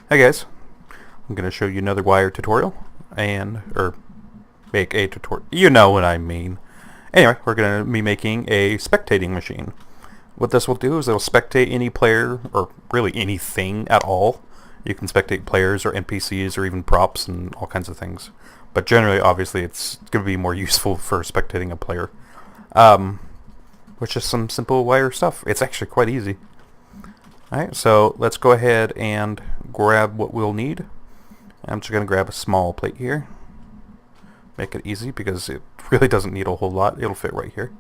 Hi guys, I'm going to show you another wire tutorial, or make a tutorial, you know what I mean. Anyway, we're going to be making a spectating machine. What this will do is it'll spectate any player, or really anything at all. You can spectate players or NPCs or even props and all kinds of things. But generally, obviously, it's going to be more useful for spectating a player. Which is some simple wire stuff. It's actually quite easy. Alright, so let's go ahead and grab what we'll need. I'm just going to grab a small plate here. Make it easy because it really doesn't need a whole lot. It'll fit right here.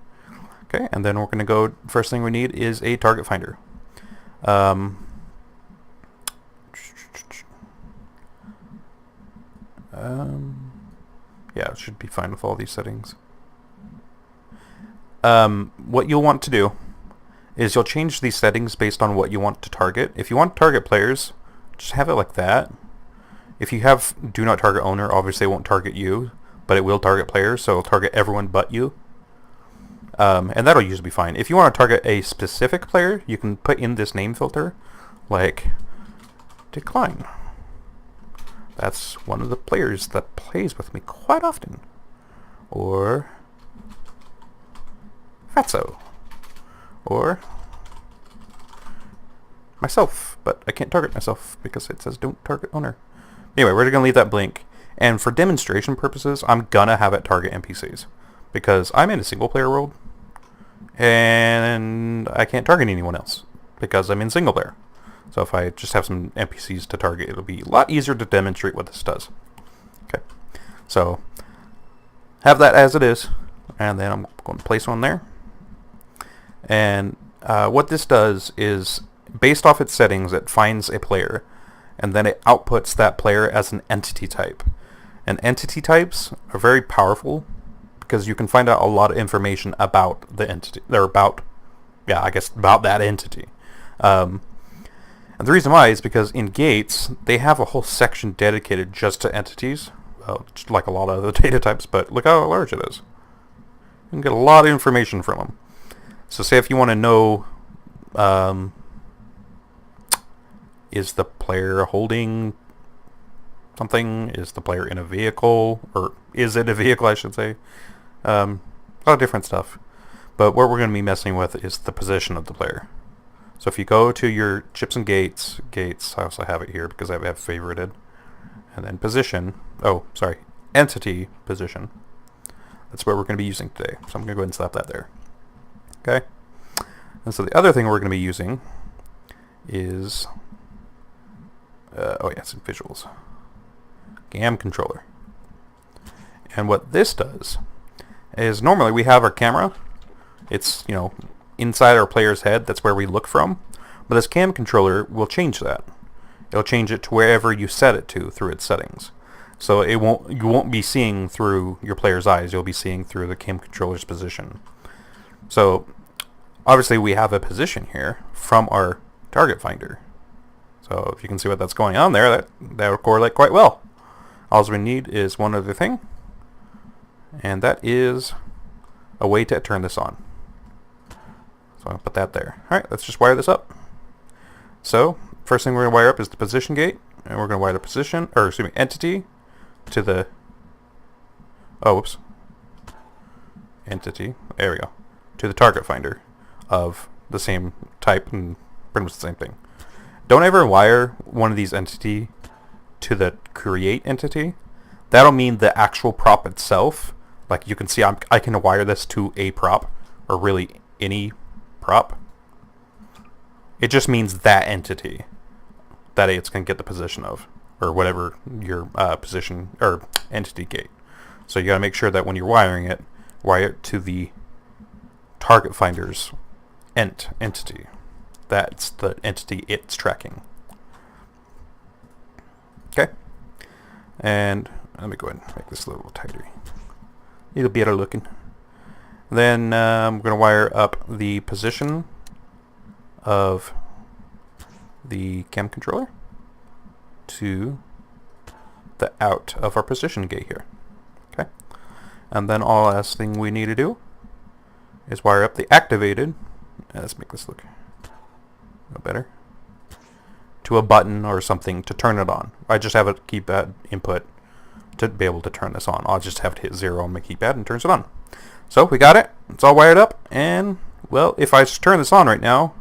Okay, and then we're going to go, first thing we need is a target finder. Yeah, it should be fine with all these settings. What you'll want to do is you'll change these settings based on what you want to target. If you want to target players, just have it like that. If you have do not target owner, obviously it won't target you, but it will target players, so it'll target everyone but you. And that'll usually be fine. If you want to target a specific player, you can put in this name filter, like decline. That's one of the players that plays with me quite often. Or Fatso. Or myself, but I can't target myself because it says don't target owner. Anyway, we're going to leave that blank. And for demonstration purposes, I'm going to have it target NPCs. Because I'm in a single player world, and I can't target anyone else because I'm in single player. So if I just have some NPCs to target, it'll be a lot easier to demonstrate what this does. Okay, so have that as it is, and then I'm going to place one there. And what this does is, based off its settings, it finds a player, and then it outputs that player as an entity type. And entity types are very powerful because you can find out a lot of information about the entity, or about that entity. And the reason why is because in Gates, they have a whole section dedicated just to entities, like a lot of other data types, but look how large it is. You can get a lot of information from them. So say if you want to know, is the player holding something? Is the player in a vehicle? Or is it a vehicle, I should say? A lot of different stuff. But what we're going to be messing with is the position of the player. So if you go to your chips and gates, I also have it here because I have favorited. And then position, entity position. That's what we're going to be using today. So I'm going to go ahead and slap that there. Okay. And so the other thing we're going to be using is, it's in visuals. Cam controller. And what this does is normally we have our camera. It's, inside our player's head. That's where we look from. But this cam controller will change that. It'll change it to wherever you set it to through its settings. So you won't be seeing through your player's eyes. You'll be seeing through the cam controller's position. So obviously we have a position here from our target finder. So if you can see what that's going on there, that will correlate quite well. All we need is one other thing, and that is a way to turn this on. So I'll put that there. Alright, let's just wire this up. So first thing we're going to wire up is the position gate, and we're going to wire the entity to the entity, there we go, to the target finder of the same type and pretty much the same thing. Don't ever wire one of these entity to the create entity. That'll mean the actual prop itself. Like you can see, I can wire this to a prop, or really any prop. It just means that entity that it's going to get the position of, or whatever your position or entity gate. So you got to make sure that when you're wiring it, wire it to the target finder's entity. That's the entity it's tracking. Okay. And let me go ahead and make this a little tighter. It'll be better looking. Then I'm going to wire up the position of the cam controller to the out of our position gate here. Okay. And then all last thing we need to do is wire up the activated. Let's make this look a little better. to a button or something to turn it on. I just have a keypad input to be able to turn this on. I'll just have to hit 0 on my keypad and turns it on. So we got it. It's all wired up, and well, if I just turn this on right now,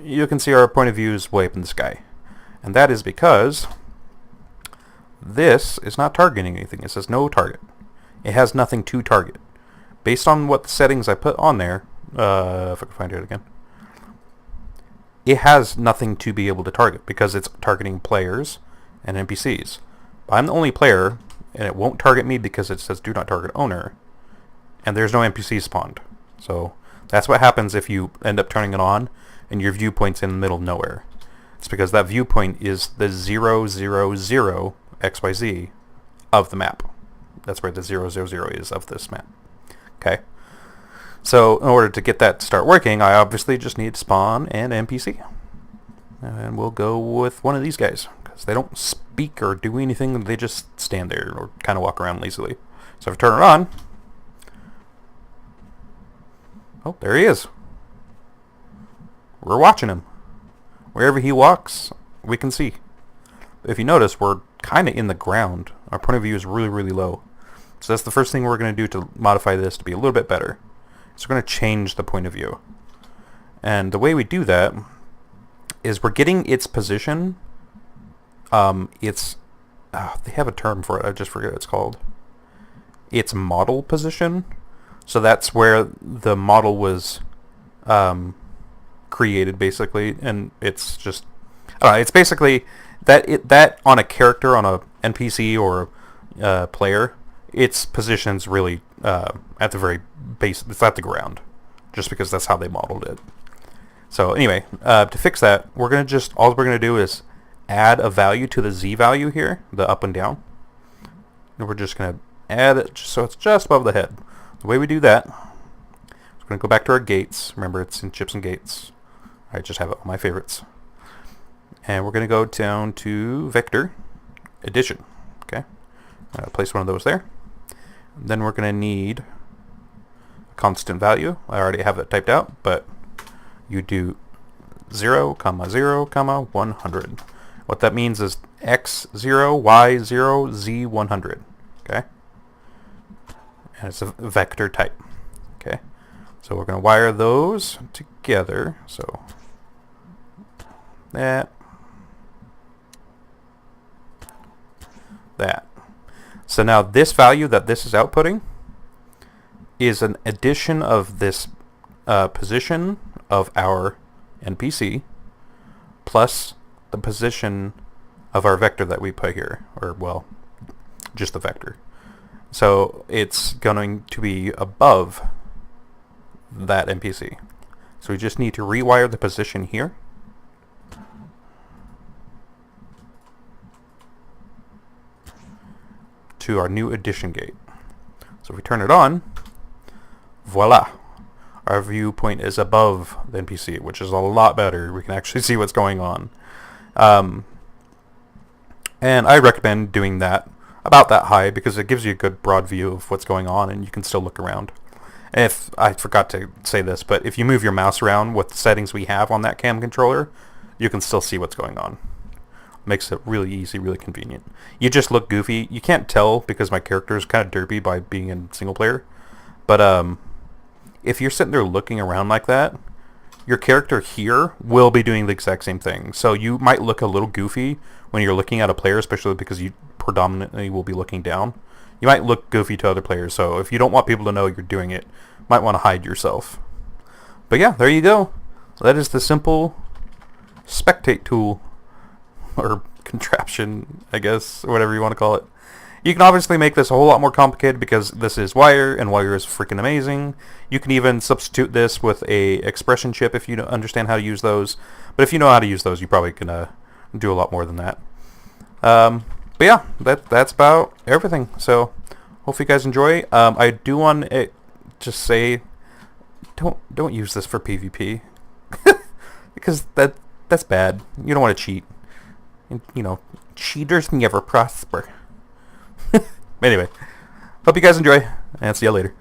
you can see our point of view is way up in the sky. And that is because this is not targeting anything. It says no target. It has nothing to target. Based on what the settings I put on there, if I can find it again, it has nothing to be able to target because it's targeting players and NPCs. I'm the only player, and it won't target me because it says do not target owner, and there's no NPC spawned. So that's what happens if you end up turning it on and your viewpoint's in the middle of nowhere. It's because that viewpoint is the 000 XYZ of the map. That's where the 000 is of this map. Okay. So in order to get that to start working, I obviously just need to spawn an NPC. And we'll go with one of these guys, because they don't speak or do anything, they just stand there or kind of walk around lazily. So if I turn it on, oh, there he is. We're watching him. Wherever he walks, we can see. If you notice, we're kind of in the ground. Our point of view is really, really low. So that's the first thing we're going to do to modify this to be a little bit better. So we're going to change the point of view. And the way we do that is we're getting its position. They have a term for it. I just forget what it's called. Its model position. So that's where the model was created, basically, and it's just, I don't know, it's basically that on a character, on a NPC or player, its position's really at the very base. It's at the ground, just because that's how they modeled it. So anyway, to fix that, all we're gonna do is add a value to the Z value here, the up and down, and we're just gonna add it so it's just above the head. The way we do that, we're going to go back to our gates. Remember, it's in chips and gates. I just have it on my favorites. And we're going to go down to vector addition. Okay. Place one of those there. And then we're going to need a constant value. I already have it typed out, but you do 0, 0, 100. What that means is x 0, y 0, z 100. Okay. And it's a vector type. Okay, so we're going to wire those together. So that. So now this value that this is outputting is an addition of this position of our NPC plus the position of our vector that we put here, or well, just the vector. So it's going to be above that NPC. So we just need to rewire the position here. To our new addition gate. So if we turn it on, voila. Our viewpoint is above the NPC, which is a lot better. We can actually see what's going on. And I recommend doing that about that high because it gives you a good broad view of what's going on and you can still look around. And if I forgot to say this, but if you move your mouse around with the settings we have on that cam controller, you can still see what's going on. Makes it really easy, really convenient. You just look goofy. You can't tell because my character is kind of derpy by being in single player. But if you're sitting there looking around like that, your character here will be doing the exact same thing. So you might look a little goofy when you're looking at a player, especially because you predominantly will be looking down. You might look goofy to other players. So if you don't want people to know you're doing it, you might want to hide yourself. But yeah, there you go. That is the simple spectate tool. Or contraption, I guess, or whatever you want to call it. You can obviously make this a whole lot more complicated because this is wire, and wire is freaking amazing. You can even substitute this with a expression chip if you don't understand how to use those. But if you know how to use those, you probably can do a lot more than that. But yeah, that's about everything. So hope you guys enjoy. I do want to just say, don't use this for PvP because that's bad. You don't want to cheat. You know, cheaters never prosper. Anyway, hope you guys enjoy, and see you later.